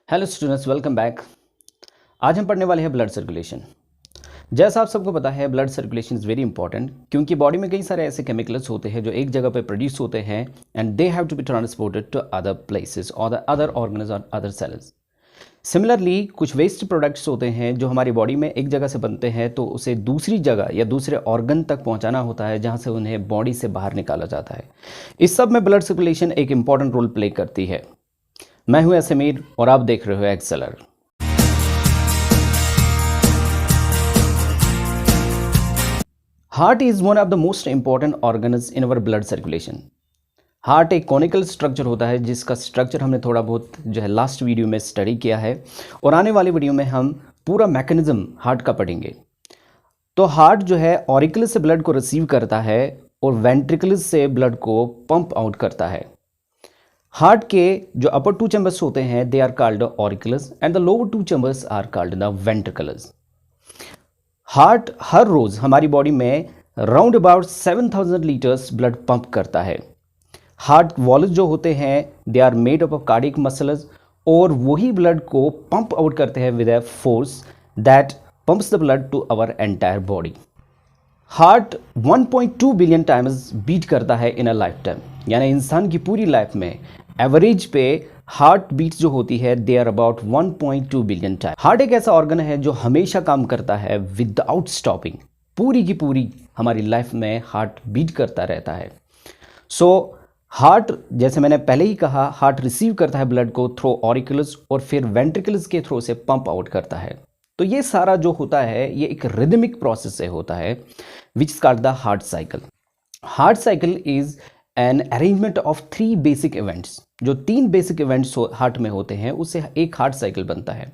Hello students, welcome back. आज हम पढ़ने वाले हैं ब्लड सर्कुलेशन। जैसा आप सबको पता है, blood circulation is very important क्योंकि बॉडी में कई सारे ऐसे केमिकल्स होते हैं जो एक जगह पे प्रोड्यूस होते हैं and they have to be transported to other places और द अदर ऑर्गन्स और अदर सेल्स। सिमिलरली कुछ वेस्ट प्रोडक्ट्स होते हैं जो हमारी बॉडी में एक जगह से बनते हैं तो उसे दूसरी जगह या दूसरे ऑर्गन तक पहुंचाना होता है जहां से उन्हें बॉडी से बाहर निकाला जाता है। इस सब में ब्लड सर्कुलेशन एक इंपॉर्टेंट रोल प्ले करती है। मैं हूं समीर और आप देख रहे हो एक्सेलर। Heart is one of the most important organs in our blood circulation. Heart एक कॉनिकल स्ट्रक्चर होता है जिसका स्ट्रक्चर हमने थोड़ा बहुत लास्ट वीडियो में स्टडी किया है और आने वाली वीडियो में हम पूरा मैकेनिज्म हार्ट का पढ़ेंगे। तो हार्ट ऑरिकल्स से ब्लड को रिसीव करता है और वेंट्रिकल्स से ब्लड को पंप आउट करता है। हार्ट के जो अपर टू चैम्बर्स होते हैं they are called auricles and the lower two chambers are called the ventricles. Heart हर रोज हमारी बॉडी में round about 7000 litres blood pump करता है। हार्ट वॉल्स जो होते हैं they are made up of cardiac muscles और वही ब्लड को पंप आउट करते हैं with a force that pumps the blood to our entire body. Heart 1.2 billion times beat करता है इन अ लाइफ टाइम, यानी इंसान की पूरी लाइफ में एवरेज पे हार्ट बीट जो होती है they are about 1.2 billion time. Heart एक ऐसा ऑर्गन है जो हमेशा काम करता है विदाउट स्टॉपिंग। पूरी की पूरी हमारी लाइफ में हार्ट बीट करता रहता है। सो हार्ट, जैसे मैंने पहले ही कहा, हार्ट रिसीव करता है ब्लड को थ्रू ऑरिकल्स और फिर वेंट्रिकल्स के थ्रू से पंप आउट करता है। तो ये सारा जो होता है ये एक रिदमिक प्रोसेस से होता है which is called the heart cycle. Heart cycle is an arrangement of 3 basic events. जो 3 बेसिक इवेंट्स हार्ट में होते हैं उससे एक हार्ट साइकिल बनता है।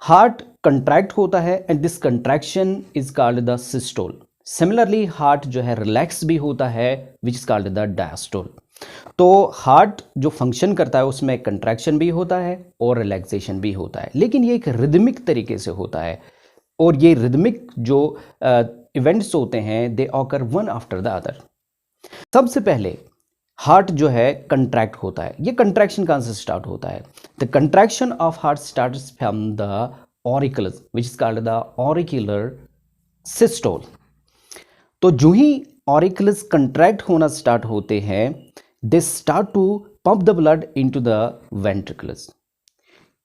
हार्ट कंट्रैक्ट होता है and this contraction is called the systole. Similarly heart relax भी होता है which is called the diastole. तो हार्ट जो फंक्शन करता है उसमें कंट्रैक्शन भी होता है और रिलैक्सेशन भी होता है, लेकिन ये एक रिदमिक तरीके से होता है और ये रिदमिक जो इवेंट्स होते हैं they occur one after the other. सबसे पहले हार्ट कंट्रैक्ट होता है। ये कंट्रैक्शन कहां से स्टार्ट होता है? The contraction of heart starts from the auricles which is called the auricular systole. तो जो ही ऑरिकल्स कंट्रैक्ट होना स्टार्ट होते हैं they start to pump the blood into the ventricles.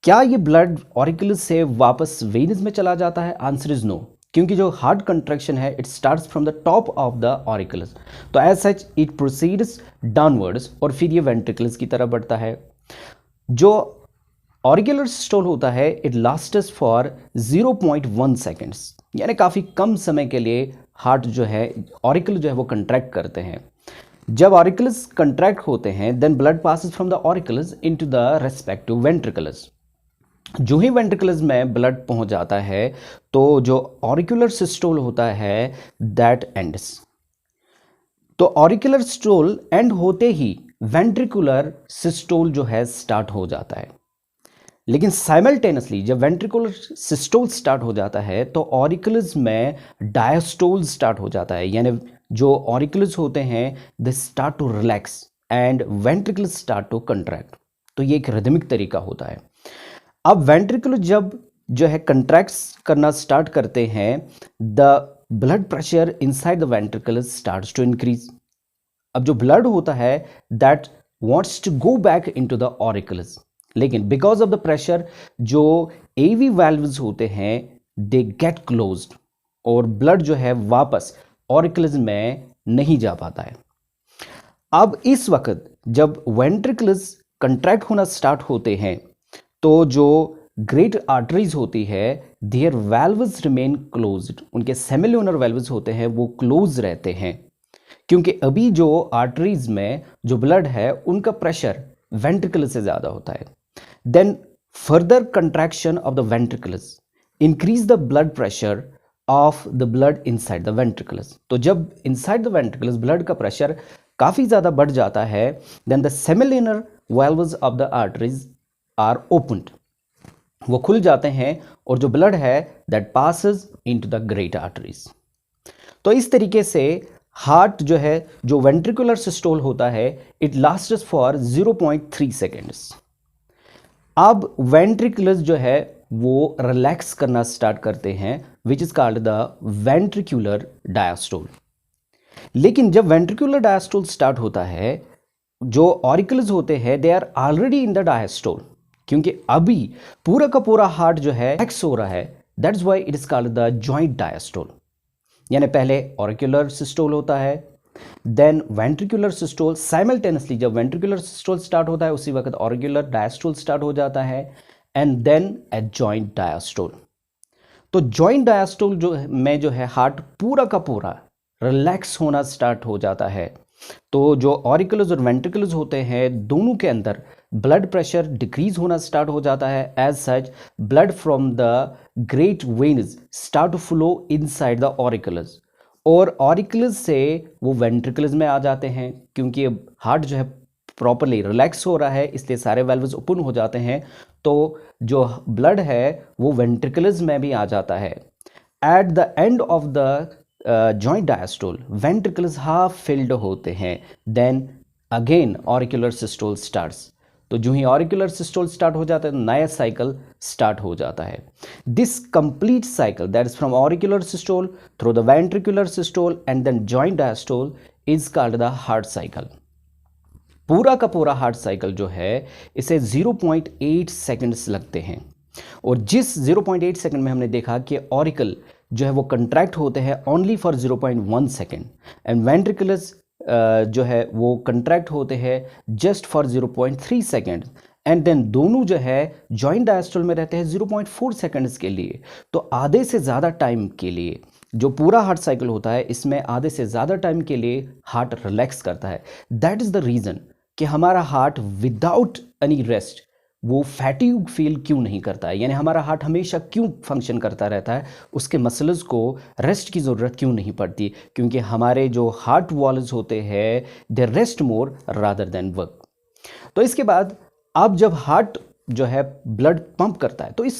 क्या ये ब्लड ऑरिकल्स से वापस वेन्स में चला जाता है? आंसर इज नो, क्योंकि जो हार्ट कंट्रैक्शन है it starts from the top of the auricles. तो as such it proceeds downwards और फिर ये वेंट्रिकल्स की तरफ बढ़ता है। जो ऑरिकुलर सिस्टोल होता है इट लास्ट्स फॉर 0.1 सेकेंड्स, यानी काफ़ी कम समय के लिए हार्ट ऑरिकल वो कंट्रैक्ट करते हैं। जब ऑरिकल्स कंट्रैक्ट होते हैं then blood passes from the auricles into the respective ventricles. जो ही वेंट्रिकल्स में ब्लड पहुंच जाता है तो जो ऑरिकुलर सिस्टोल होता है दैट एंड्स। तो ऑरिकुलर सिस्टोल एंड होते ही वेंट्रिकुलर सिस्टोल स्टार्ट हो जाता है। लेकिन साइमल्टेनियसली जब वेंट्रिकुलर सिस्टोल स्टार्ट हो जाता है तो ऑरिकल्स में डायस्टोल स्टार्ट हो जाता है, यानी जो ऑरिकल्स होते हैं they start to relax and ventricles start to contract. तो ये एक रिदमिक तरीका होता है। अब वेंट्रिकल जब कंट्रैक्ट्स करना स्टार्ट करते हैं the blood pressure inside the ventricle starts to increase. अब जो ब्लड होता है that wants to go back into the auricles, लेकिन बिकॉज ऑफ द प्रेशर जो एवी वाल्व्स होते हैं दे गेट क्लोज्ड और ब्लड वापस ऑरिकल्स में नहीं जा पाता है। अब इस वक्त जब वेंट्रिकल्स कंट्रैक्ट होना स्टार्ट होते हैं तो जो ग्रेट आर्टरीज होती है देयर वाल्व्स रिमेन क्लोज्ड। उनके सेमिल्यूनर वाल्व्स होते हैं वो क्लोज रहते हैं, क्योंकि अभी जो आर्टरीज में जो ब्लड है उनका प्रेशर वेंट्रिकल से ज़्यादा होता है। Then further contraction of the ventricles increase the blood pressure of the blood inside the ventricles. तो जब इनसाइड द वेंट्रिकल्स ब्लड का प्रेशर काफ़ी ज़्यादा बढ़ जाता है then the semilunar valves of the arteries are opened, वो खुल जाते हैं और जो ब्लड है that passes into the great arteries. तो इस तरीके से हार्ट जो वेंट्रिकुलर सिस्टोल होता है इट लास्ट्स फॉर 0.3 सेकेंड्स। अब वेंट्रिकुलस जो है वो रिलैक्स करना स्टार्ट करते हैं, विच is called the ventricular diastole. लेकिन जब वेंट्रिकुलर डायस्टोल स्टार्ट होता है, जो ऑरिकल्स होते हैं they are already in the diastole, क्योंकि अभी पूरा का पूरा हार्ट जो है रिलैक्स हो रहा है, that is why it is called the joint diastole. यानी पहले ऑरिकुलर सिस्टोल होता है, देन वेंट्रिकुलर सिस्टोल, साइमल्टेनियसली जब वेंट्रिकुलर सिस्टोल स्टार्ट होता है उसी वक्त ऑरिकुलर डायस्टोल स्टार्ट हो जाता है, and then a joint diastole. तो जॉइंट डायस्टोल जो है हार्ट पूरा का पूरा रिलैक्स होना स्टार्ट हो जाता है। तो जो ऑरिकुलस और वेंट्रिकुलस होते हैं दोनों के अंदर ब्लड प्रेशर डिक्रीज होना स्टार्ट हो जाता है। As such blood from the great veins start to flow inside the auricles, और ऑरिकुलस से वो वेंट्रिकुलस में आ जाते हैं, क्योंकि अब हार्ट जो है प्रॉपरली रिलैक्स हो रहा है इसलिए सारे वेल्व्स ओपन हो जाते हैं, तो जो ब्लड है वो वेंट्रिकुलस में भी आ जाता है। At the end of the joint diastole ventricles half filled होते हैं, then again auricular systole starts. तो जो ही ऑरिकुलर सिस्टोल स्टार्ट हो जाता है तो नया साइकिल स्टार्ट हो जाता है। This complete cycle that is from auricular systole through the ventricular systole and then joint diastole is called the heart cycle. पूरा का पूरा हार्ट साइकिल जो है इसे 0.8 सेकंड्स लगते हैं, और जिस 0.8 सेकंड में हमने देखा कि ऑरिकल जो है वो कंट्रैक्ट होते हैं only for 0.1 second, and ventricles जो है वो कंट्रैक्ट होते हैं just for 0.3 second, and then दोनों जो है जॉइंट डायस्टोल में रहते हैं 0.4 सेकंड्स के लिए। तो आधे से ज़्यादा टाइम के लिए जो पूरा हार्ट साइकिल होता है इसमें आधे से ज़्यादा टाइम के लिए हार्ट रिलैक्स करता है। दैट इज़ द रीज़न कि हमारा हार्ट विदाउट एनी रेस्ट वो फैटिग फील क्यों नहीं करता है, यानी हमारा हार्ट हमेशा क्यों फंक्शन करता रहता है, उसके मसल्स को रेस्ट की ज़रूरत क्यों नहीं पड़ती, क्योंकि हमारे जो हार्ट वॉल्स होते हैं they rest more rather than work. तो इसके बाद अब जब हार्ट जो है ब्लड पंप करता है तो इस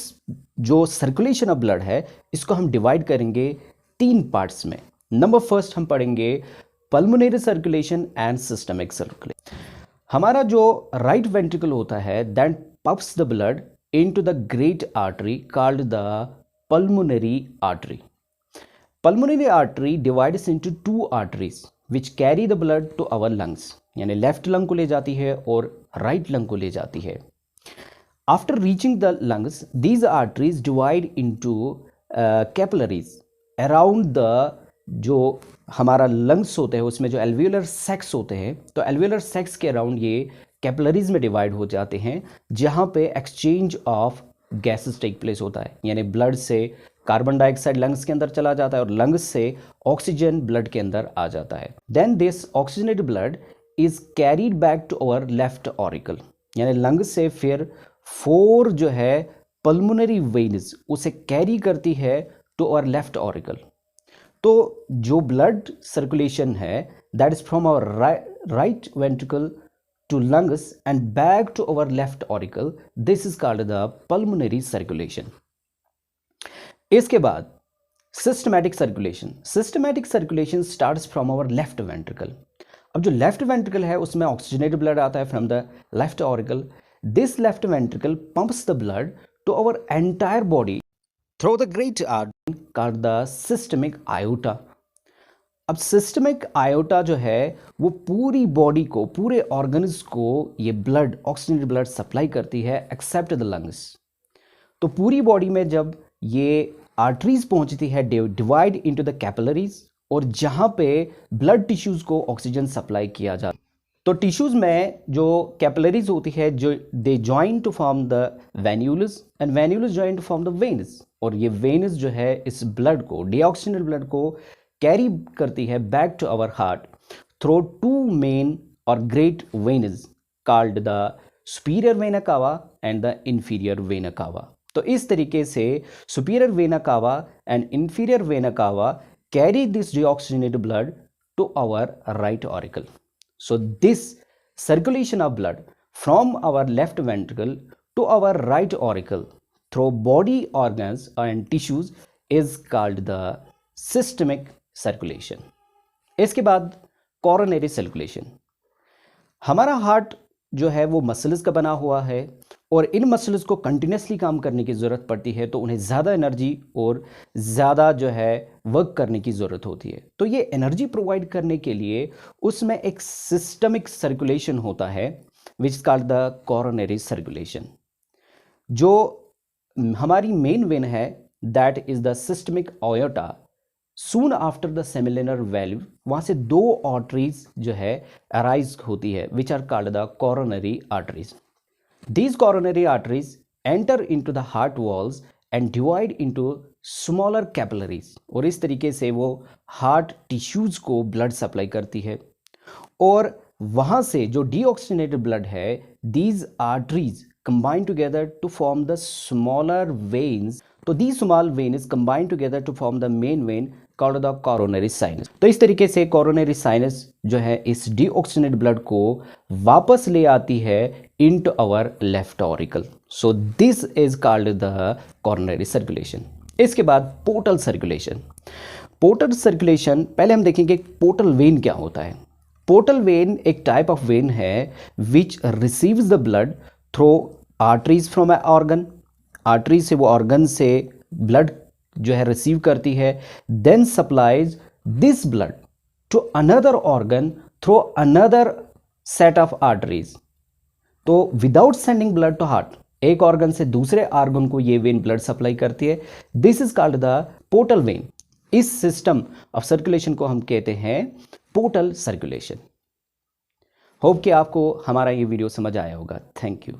जो सर्कुलेशन ऑफ ब्लड है इसको हम डिवाइड करेंगे 3 पार्ट्स में। नंबर फर्स्ट हम पढ़ेंगे pulmonary circulation and systemic circulation. हमारा जो राइट वेंट्रिकल होता है that pumps the blood into the great artery called the pulmonary artery. Pulmonary artery divides into 2 arteries which carry the blood to our lungs, यानी left lung को ले जाती है और राइट लंग को ले जाती है। After reaching the lungs, these arteries divide into capillaries around the जो हमारा लंग्स होते हैं उसमें जो एल्वियोलर सैक्स होते हैं, तो एल्वियोलर सैक्स के अराउंड ये कैपिलरीज में डिवाइड हो जाते हैं, जहाँ पे exchange of gases take place होता है, यानी ब्लड से कार्बन डाइऑक्साइड लंग्स के अंदर चला जाता है और लंग्स से ऑक्सीजन ब्लड के अंदर आ जाता है। Then this oxygenated blood is carried back to our left auricle, यानी लंग से फिर 4 जो है पल्मोनरी वेन्स उसे कैरी करती है टू अवर लेफ्ट ऑरिकल। तो जो ब्लड सर्कुलेशन है that is from our right ventricle to lungs and back to our left auricle, this is called the pulmonary circulation. इसके बाद systematic circulation. Systematic circulation starts from our left ventricle. अब जो left ventricle है उसमें oxygenated blood आता है from the left auricle. This left ventricle pumps the blood to our entire body through the great artery called the systemic aorta. अब systemic aorta जो है वो पूरी बॉडी को, पूरे ऑर्गन्स को ये ब्लड, ऑक्सीजनेटेड ब्लड सप्लाई करती है एक्सेप्ट द लंग्स। तो पूरी बॉडी में जब ये आर्टरीज पहुंचती है डिवाइड इनटू द कैपिलरीज, और जहां पे ब्लड टिश्यूज को ऑक्सीजन सप्लाई किया जाता है। तो टिश्यूज में जो कैपिलरीज होती है जो they join to form the venules and venules join to form the veins, और ये वेन्स जो है इस ब्लड को, डीऑक्सीजनेटेड ब्लड को कैरी करती है back to our heart through 2 main और great veins called the superior vena cava and the inferior vena cava. तो इस तरीके से superior vena cava and inferior vena cava carry this deoxygenated blood to our right auricle. So this circulation of blood from our left ventricle to our right auricle through body organs and tissues is called the systemic circulation. इसके बाद coronary circulation. हमारा heart जो है वो muscles का बना हुआ है, और इन मसल्स को कंटिन्यूसली काम करने की ज़रूरत पड़ती है, तो उन्हें ज़्यादा एनर्जी और ज़्यादा जो है वर्क करने की ज़रूरत होती है। तो ये एनर्जी प्रोवाइड करने के लिए उसमें एक सिस्टमिक सर्कुलेशन होता है which is called the coronary circulation. जो हमारी मेन वेन है that is the systemic aorta, soon after the semilunar valve वहां से दो आर्टरीज जो है अराइज होती है which are called the coronary arteries. These coronary arteries enter into the heart walls and divide into smaller capillaries, और इस तरीके से वो हार्ट टिश्यूज को ब्लड सप्लाई करती है। और वहां से जो डीऑक्सीजनेटेड ब्लड है, these arteries combine together to form the smaller veins, तो these small veins combine together to form the main vein called the coronary sinus। तो इस तरीके से coronary sinus जो है इस डीऑक्सीजनेटेड ब्लड को वापस ले आती है into our left auricle। so this is called the coronary circulation। इसके बाद पोर्टल सर्कुलेशन। पोर्टल सर्कुलेशन पहले हम देखेंगे पोर्टल वेन क्या होता है। पोर्टल वेन एक टाइप ऑफ वेन है which receives the blood through arteries from A organ. Artery से वो ऑर्गन से ब्लड जो है रिसीव करती है, then supplies this blood to another organ through another set of arteries. तो without sending blood to heart, एक ऑर्गन से दूसरे ऑर्गन को ये वेन ब्लड सप्लाई करती है। This is called the portal vein. इस सिस्टम ऑफ सर्कुलेशन को हम कहते हैं पोर्टल सर्कुलेशन। होप कि आपको हमारा ये वीडियो समझ आया होगा। Thank you.